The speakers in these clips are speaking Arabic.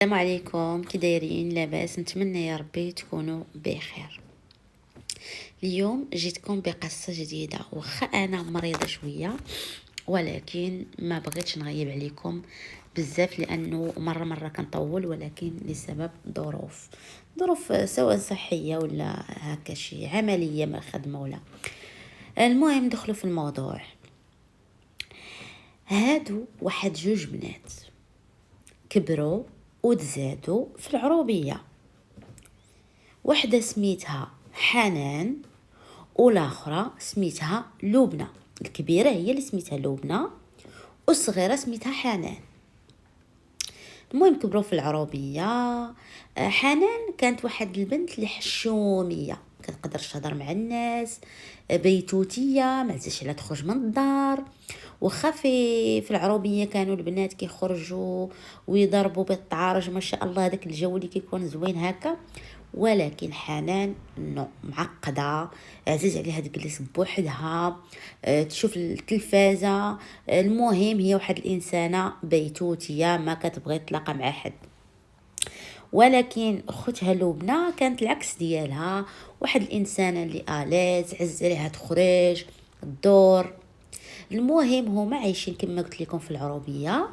السلام عليكم، كي دايرين؟ لاباس؟ نتمنى يا ربي تكونوا بخير. اليوم جيتكم بقصه جديده، واخا انا مريضه شويه ولكن ما بغيتش نغيب عليكم بزاف لانه مره كنطول، ولكن لسبب ظروف سواء صحيه ولا هكا شي عمليه من الخدمه ولا. المهم ندخلوا في الموضوع. هادو واحد جوج بنات كبروا وتزادوا في العروبيه، وحده سميتها حنان والاخرى سميتها لبنى. الكبيره هي اللي سميتها لبنى والصغيره سميتها حنان. المهم كبروا في العروبيه. حنان كانت واحد البنت اللي حشوميه، كتقدر تهضر مع الناس، بيتوتيه، ما عزاش على تخرج من الدار. وخا في العروبيه كانوا البنات كيخرجوا ويضربوا بالطعارج، ما شاء الله هذاك الجو اللي كيكون زوين هكا. ولكن حنان نو، معقده، عزيز عليها تجلس بوحدها، تشوف التلفازه. المهم هي واحد الانسانه بيتوتيه ما كتبغي تلاقى مع حد. ولكن اختها لبنى كانت العكس ديالها، واحد الانسانه اللي اليز، عز عليها تخرج الدور. المهم هما عايشين كما قلت لكم في العروبيه،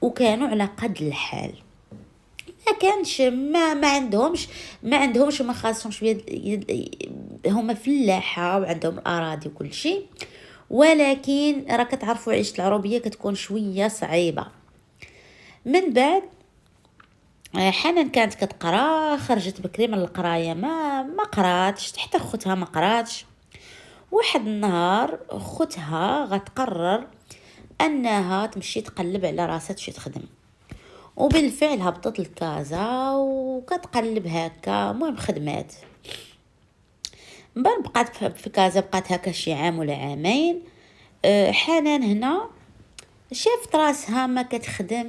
وكانوا على قد الحال. ما كانش ما عندهمش ما خاصهمش هما فلاحه وعندهم الاراضي وكل شيء. ولكن راك تعرفوا عيشه العروبيه كتكون شويه صعيبه. من بعد حنان كانت كتقرا، خرجت بكري من القرايه، ما قراتش، حتى اختها ما قراتش. واحد النهار اختها غتقرر انها تمشي تقلب على راسها تمشي تخدم، وبالفعل هبطت لكازا وكتقلب هكا. المهم خدمات، من بعد بقات في كازا، بقات هكا شي عام ولا عامين. حنان هنا شافت راسها ما كتخدم،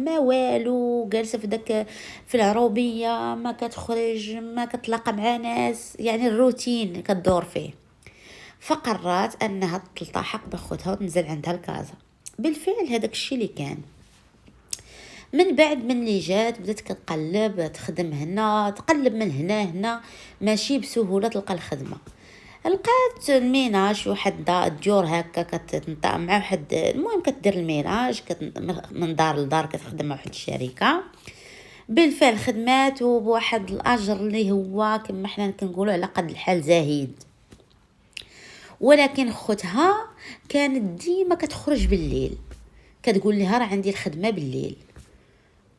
ما والو، جالسه في داك في العروبيه، ما كتخرج، ما كتلاقى مع ناس، يعني الروتين كدور فيه. فقررت انها تلتحق باخوتها وتنزل عندها الكازا. بالفعل هذاك الشيء اللي كان. من بعد من اللي جات بدات كتقلب تخدم هنا، تقلب من هنا ماشي بسهوله تلقى الخدمه. لقات الميناج واحد الديور هكا كتنطق مع واحد، المهم كتدير الميناج من دار لدار، كتخدم مع واحد الشركه. بالفعل خدمات وبواحد الاجر اللي هو كما حنا كنقولوا على قد الحال زهيد. ولكن اختها كانت ديما كتخرج بالليل، كتقول لها راه عندي الخدمه بالليل.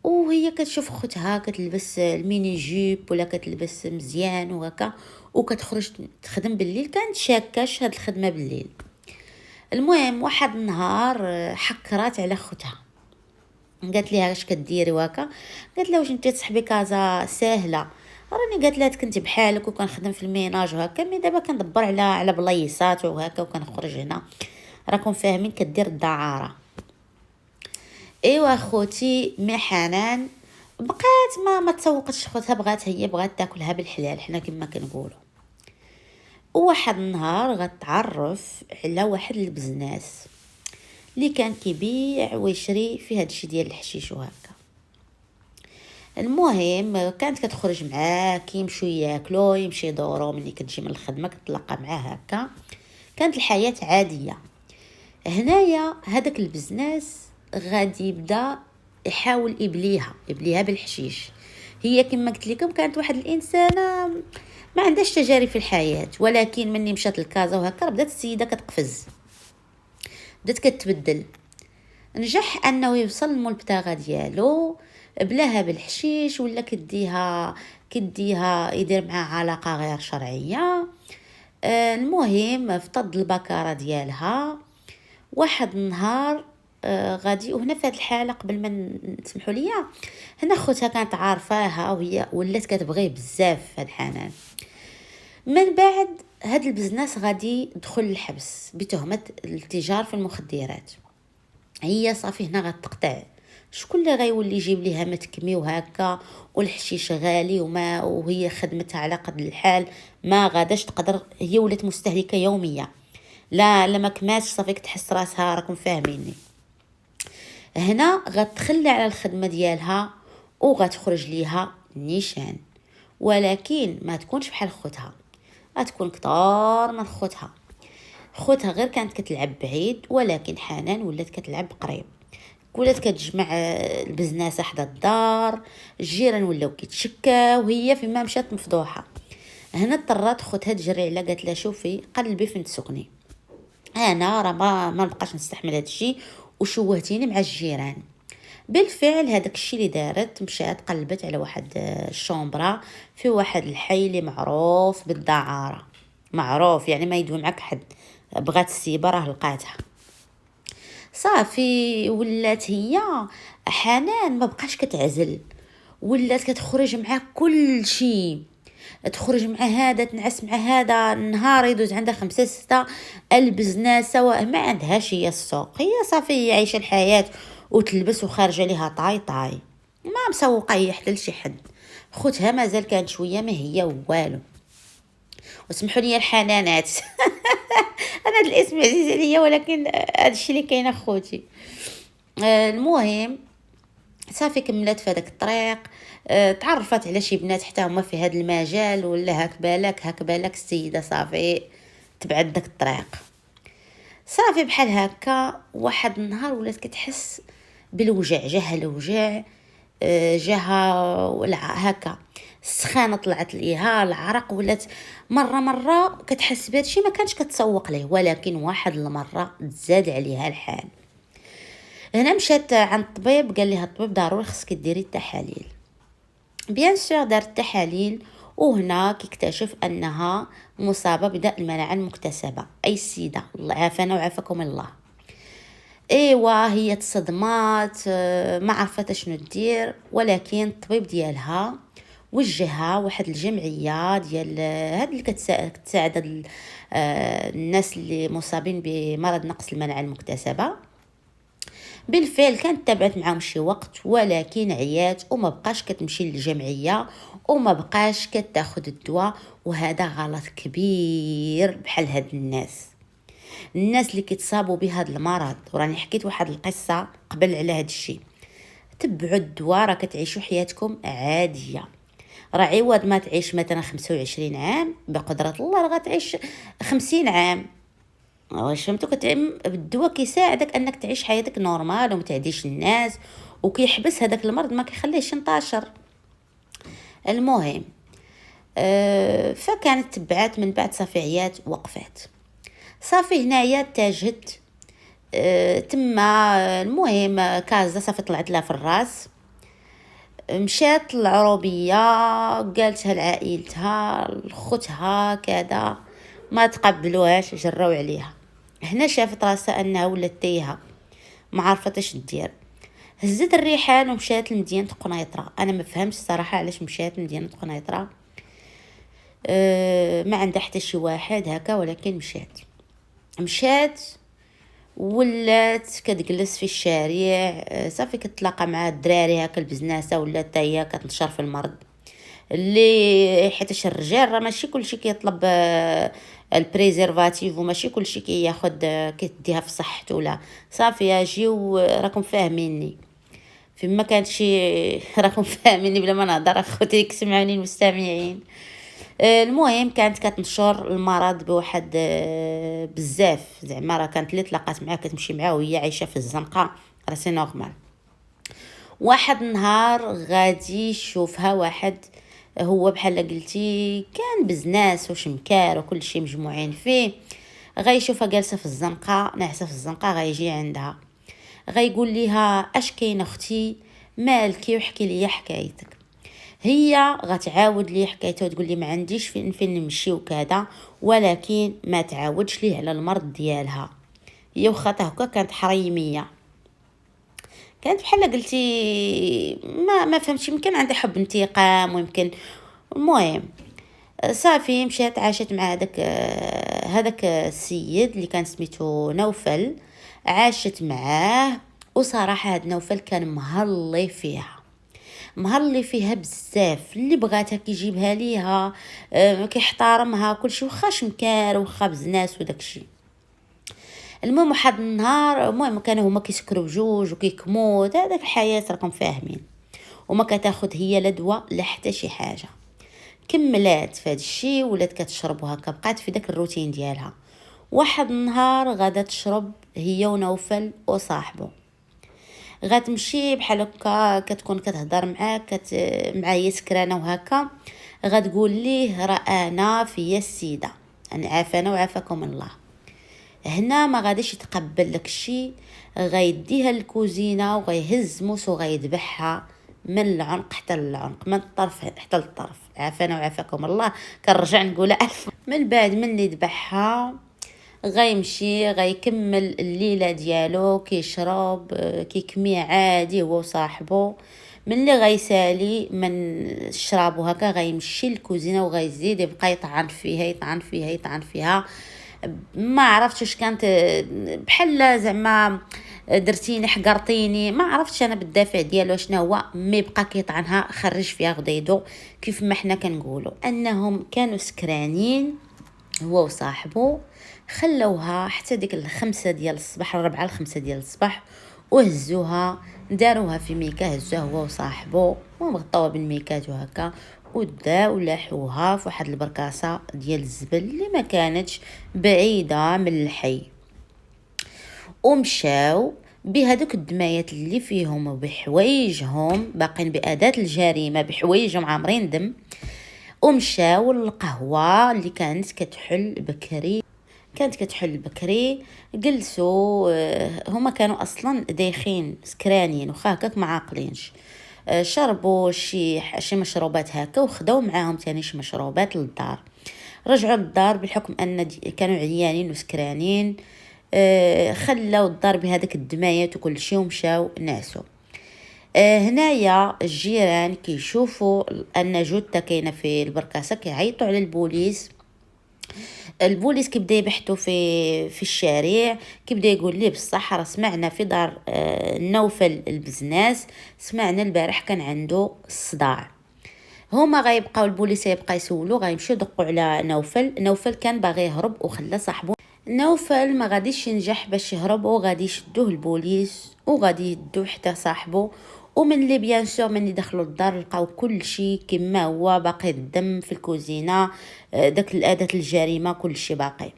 وهي كتشوف اختها كتلبس الميني جيب ولا كتلبس مزيان وهكا وكتخرج تخدم بالليل، كانت شاكاش هاد الخدمه بالليل. المهم واحد النهار حكرات على اختها، قالت لها اش كديري وهكا. قالت لها واش انت تصحبي كازا ساهله؟ راني قالت لها كنت بحالك وكنخدم في الميناج وهكا، مي دابا كندبر على بلايصات وهكا وكنخرج هنا، راكم فاهمين، كدير الدعاره. ايوا خوتي مي حنان بقات ما تسوقتش خوتها، بغات تاكلها بالحلال حنا كما كنقولوا. وواحد النهار غتعرف على واحد البزناس اللي كان كيبيع ويشري في هادشي ديال الحشيش وهكا. المهم كانت كتخرج معاه، كيمشيو ياكلوا يمشي يدوروا، ملي كتجي من الخدمه كتلقى معاه هكا. كانت الحياه عاديه. هنايا هذاك البزناس غادي يبدا يحاول يبليها بالحشيش. هي كما قلت لكم كانت واحد الانسانه ما عندهاش تجارب في الحياه، ولكن مني مشات لكازا وهكا بدات السيده كتقفز، بدات كتبدل. نجح انه يوصل للمبتغى ديالو، بلاها بالحشيش ولا كديها يدير معها علاقه غير شرعيه. المهم فضل البكاره ديالها. واحد النهار غادي، وهنا في هذه الحاله قبل ما تسمحوا لي، هنا خوتها كانت عارفاها وهي ولات كتبغيه بزاف هاد حنان. من بعد هاد البزنس غادي يدخل الحبس بتهمه الاتجار في المخدرات. هي صافي هنا غتقطع، شكون اللي غيولي يجيب ليها متكمي وهكا، والحشيش غالي وهي خدمتها على قد الحال، ما غاداش تقدر، هي ولات مستهلكه يوميه. لا ما كماش صافي تحس راسها، راكم فاهميني. هنا غتخلى على الخدمه ديالها وغتخرج ليها نيشان، ولكن ما تكونش بحال خوتها، غتكون كتار من خوتها. خوتها غير كانت كتلعب بعيد، ولكن حنان ولات كتلعب قريب، ولات كتجمع البزناسه حدا الدار، الجيران ولاو كيتشكاو، وهي فيما مشات مفضوحه. هنا اضطرات خوتها تجري عليها، قالت لها شوفي قلبي فين تسكني، انا راه ما نبقاش نستحمل هذا الشيء وشوهتيني مع الجيران. بالفعل هذاك الشيء اللي دارت، مشات قلبت على واحد الشومبرا في واحد الحي اللي معروف بالدعاره، معروف يعني ما يدوي معك حد، بغات السيبه راه لقاتها. صافي ولات هي حنان ما بقاش كتعزل، ولات كتخرج مع كل شيء، تخرج مع هذا، تنعس مع هذا، النهار يدوز عندها 5 6 البزناسة، ما عندهاش هي السوق، هي صافي هي عايشة الحياة وتلبس وخارجة ليها طاي طاي، ما مسوقة هي حتى لشي حد. خوتها مازال كان شوية ما هي والو. واسمحوا لي الحنانات انا هذا الاسم عزيز عليا، ولكن هذا الشيء اللي كاين اخوتي. المهم صافي كملت في هذاك الطريق، تعرفت على شي بنات حتى هما في هذا المجال، ولا هاك بالك السيده صافي تبعت داك الطريق. صافي بحال هكا واحد النهار ولات كتحس بالوجع، جاها الوجع، جاها هكا السخانه طلعت ليها، العرق، ولات مره كتحس بهذا الشيء ما كانش كتسوق ليه، ولكن واحد المره تزاد عليها الحال. هنا مشات عند الطبيب، قال لها الطبيب ضروري خصك ديري التحاليل. بيان سور دارت التحاليل، وهنا كيكتشف انها مصابه بداء المناعه المكتسبه، اي السيده الله عافانا وعافاكم الله. ايوا هي تصدمات، ما عرفت شنو دير، ولكن الطبيب ديالها وجهها واحد الجمعيه ديال هاد اللي كتساعد الناس اللي مصابين بمرض نقص المناعه المكتسبه. بالفعل كانت تابعت معاهم شي وقت، ولكن عيات وما بقاش كتمشي للجمعيه وما بقاش كتاخذ الدواء، وهذا غلط كبير. بحال هاد الناس اللي كيتصابوا بهذا المرض، وراني حكيت واحد القصه قبل على هذا الشيء، تبعوا الدواء راه كتعيشوا حياتكم عاديه. راه عوض ما تعيش مثلا 25 عام، بقدره الله راه غتعيش 50 عام. واش فهمتوا؟ الدواء كيساعدك انك تعيش حياتك نورمال وما تعديش الناس، وكيحبس هذاك المرض ما كيخليهش ينتشر. المهم فكانت تبعات من بعد صافي عيات وقفات. صافي هنايا اتجهت تما. المهم كازا صافي طلعت لها في الراس، مشات العروبيه قالتها لعائلتها لخوتها كذا، ما تقبلوهاش، جراو عليها. هنا شافت راسها انها ولات تايهه، ما عرفتش دير، هزت الرحال ومشات لمدينه قنيطره. انا ما فهمتش الصراحه علاش مشات لمدينه قنيطره، ما عندها حتى شي واحد هكا، ولكن مشات ولات كتجلس في الشارع. صافي كتلاقى مع الدراري هكا البزناسه، ولات هي كتنشر في المرض اللي حيتاش الرجال راه ماشي كلشي كيطلب البريزيرفاتيف، وماشي كلشي كياخد كيديها في صحته. لا صافي اجيو راكم فاهميني، فيما كانت شي راكم فاهميني بلا ما نهضر اخوتي، سمعوني المستمعين. المهم كانت كتنشر المرض بواحد بزاف، زعما راه كانت اللي تلاقات معاه كتمشي معاه وهي عايشه في الزنقه، راه سي نورمال. واحد النهار غادي يشوفها واحد، هو بحال قلتي كان بزناس وشمكار وكل شيء مجموعين فيه، غيشوفها جالسه في الزنقه ناعسه في الزنقه، غيجي عندها غيقول ليها اش كاين اختي مالكي وحكي لي حكايتك. هي غتعاود ليه حكايتها وتقول لي ما عنديش فين نمشي وكذا، ولكن ما تعاودش ليه على المرض ديالها. هي واخا هكا كانت حريميه، كانت بحال قلتي ما فهمتش، يمكن عندها حب انتقام ويمكن. المهم صافي مشات عاشت مع هذاك السيد اللي كان سميتو نوفل، عاشت معاه. وصراحه هاد نوفل كان مهلي فيها بزاف، اللي بغاتها كيجيبها ليها، كيحترمها كلشي، واخا شمكار واخا بزناس وداكشي. المهم واحد النهار، المهم كانوا هما كيسكروا بجوج وكيكموت، هذاك الحياه راكم فاهمين. وما كتاخد هي لا دواء لا حتى شي حاجه. كملات في هذا الشيء ولات كتشرب هكا، بقات في داك الروتين ديالها. واحد النهار غادا تشرب هي ونوفل وصاحبه، غتمشي بحال هكا كتكون كتهضر معاه معاه هي سكرانه وهكا، غتقول ليه راه انا فيا السيده، انا عافانا وعافاكم الله. هنا ما غاديش يتقبل لك الشيء، غيديها للكوزينه وغيهز موس وغيذبحها من العنق حتى للعنق، من الطرف حتى للطرف، عافانا وعافاكم الله. كنرجع نقولها الف. من بعد من اللي ذبحها غيمشي غيكمل الليله ديالو كيشرب كيكمي عادي هو وصاحبه. من اللي غيسالي من الشراب وهكا غيمشي للكوزينه وغيزيد يبقى يطعن فيها يطعن فيها يطعن فيها. ما عرفتش واش كانت بحال زعما درتيني حقرتيني، ما عرفتش انا بالدافع ديالو شنو هو، مي بقى كيطعنها خرج فيها غديدو. كيف ما حنا كنقولوا انهم كانوا سكرانين هو وصاحبه، خلوها حتى ديك 5 ديال الصباح، 4 5 ديال الصباح، وهزوها داروها في ميكا، هزوها هو وصاحبه ومغطوها بالميكات وهكا، وداو لاحوها في واحد البركاسه ديال الزبل اللي ما كانتش بعيده من الحي. ومشاو بهذوك الدمايات اللي فيهم وبحوايجهم باقين بأداة الجريمه، بحوايجهم عامرين دم، ومشاو للقهوه اللي كانت كتحل بكري. جلسوا هما كانوا اصلا دايخين سكرانين وخا هكاك ما عاقلينش. شربوا شي مشروبات هكا وخداو معاهم تاني شي مشروبات للدار. رجعوا للدار بحكم ان كانوا عيانين وسكرانين. خلاو الدار بهذاك الدمايات وكل شيء ومشاو نعسوا. هنايا الجيران كيشوفوا ان جثه كاينه في البركاسه، كيعيطوا على البوليس. البوليس كيبدا يبحثوا في الشارع، كيبدا يقول ليه بصح راه سمعنا في دار نوفل البزناس، سمعنا البارح كان عنده الصداع. هما غيبقاو البوليس يبقى يسولوا، غيمشيو يدقوا على نوفل كان باغي يهرب وخلى صاحبه. نوفل ما غاديش ينجح باش يهرب، وغادي يشدوه البوليس وغادي يدوه حتى صاحبه. ومن اللي بيان سور من دخلوا الدار لقاو كل شيء كما هو، باقي الدم في الكوزينه، داك الاداه الجريمه كل شيء باقي.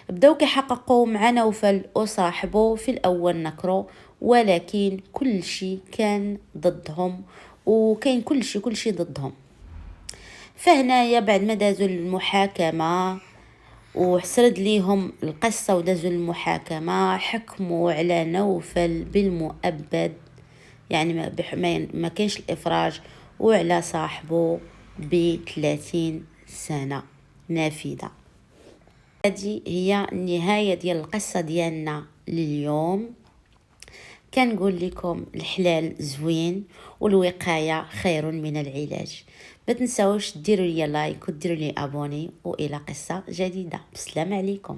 بداو كيحققوا مع نوفل وصاحبه، في الاول نكروا ولكن كل شيء كان ضدهم، وكاين كل شيء ضدهم. فهنايا بعد ما دازوا المحاكمه وسرد ليهم القصة ودازوا المحاكمة، حكموا على نوفل بالمؤبد، يعني ما كانش الإفراج، وعلى صاحبه ب30 سنة نافذة. هذه هي النهاية ديال القصة ديالنا لليوم. كنقول لكم الحلال زوين والوقاية خير من العلاج. ما تنساوش ديروا لي لايك وديروا لي ابوني، والى قصة جديدة. بسلام عليكم.